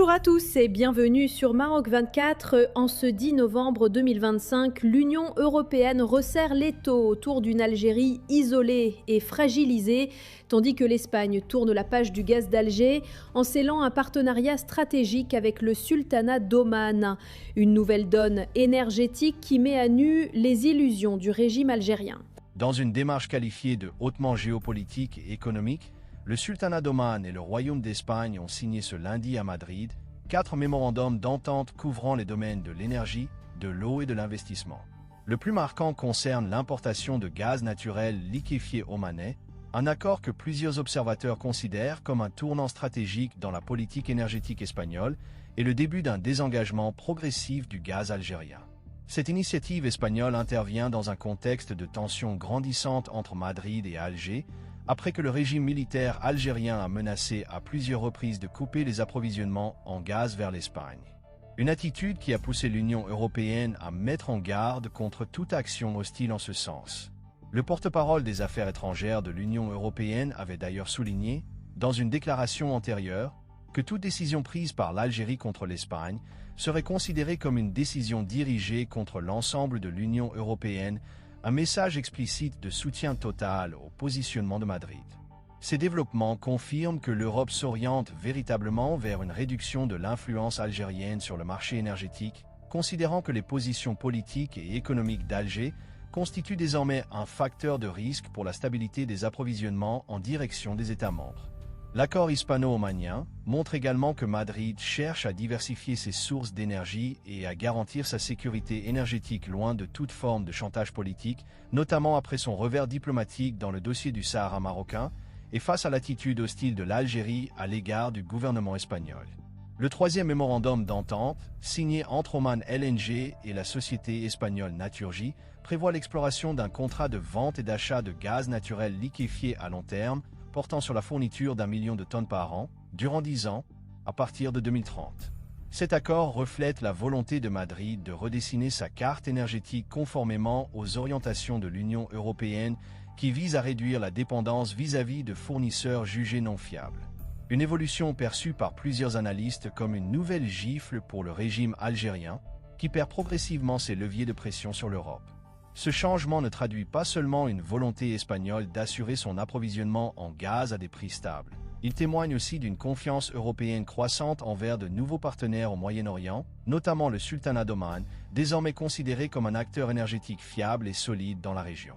Bonjour à tous et bienvenue sur Maroc 24. En ce 10 novembre 2025, l'Union européenne resserre l'étau autour d'une Algérie isolée et fragilisée, tandis que l'Espagne tourne la page du gaz d'Alger en scellant un partenariat stratégique avec le sultanat d'Oman. Une nouvelle donne énergétique qui met à nu les illusions du régime algérien. Dans une démarche qualifiée de hautement géopolitique et économique, le sultanat d'Oman et le royaume d'Espagne ont signé ce lundi à Madrid 4 mémorandums d'entente couvrant les domaines de l'énergie, de l'eau et de l'investissement. Le plus marquant concerne l'importation de gaz naturel liquéfié omanais, un accord que plusieurs observateurs considèrent comme un tournant stratégique dans la politique énergétique espagnole et le début d'un désengagement progressif du gaz algérien. Cette initiative espagnole intervient dans un contexte de tensions grandissantes entre Madrid et Alger, après que le régime militaire algérien a menacé à plusieurs reprises de couper les approvisionnements en gaz vers l'Espagne. Une attitude qui a poussé l'Union européenne à mettre en garde contre toute action hostile en ce sens. Le porte-parole des Affaires étrangères de l'Union européenne avait d'ailleurs souligné, dans une déclaration antérieure, que toute décision prise par l'Algérie contre l'Espagne serait considérée comme une décision dirigée contre l'ensemble de l'Union européenne, un message explicite de soutien total au positionnement de Madrid. Ces développements confirment que l'Europe s'oriente véritablement vers une réduction de l'influence algérienne sur le marché énergétique, considérant que les positions politiques et économiques d'Alger constituent désormais un facteur de risque pour la stabilité des approvisionnements en direction des États membres. L'accord hispano-omanien montre également que Madrid cherche à diversifier ses sources d'énergie et à garantir sa sécurité énergétique loin de toute forme de chantage politique, notamment après son revers diplomatique dans le dossier du Sahara marocain et face à l'attitude hostile de l'Algérie à l'égard du gouvernement espagnol. Le troisième mémorandum d'entente, signé entre Oman LNG et la société espagnole Naturgy, prévoit l'exploration d'un contrat de vente et d'achat de gaz naturel liquéfié à long terme, portant sur la fourniture d'1 million de tonnes par an, durant 10 ans, à partir de 2030. Cet accord reflète la volonté de Madrid de redessiner sa carte énergétique conformément aux orientations de l'Union européenne qui vise à réduire la dépendance vis-à-vis de fournisseurs jugés non fiables. Une évolution perçue par plusieurs analystes comme une nouvelle gifle pour le régime algérien, qui perd progressivement ses leviers de pression sur l'Europe. Ce changement ne traduit pas seulement une volonté espagnole d'assurer son approvisionnement en gaz à des prix stables. Il témoigne aussi d'une confiance européenne croissante envers de nouveaux partenaires au Moyen-Orient, notamment le sultanat d'Oman, désormais considéré comme un acteur énergétique fiable et solide dans la région.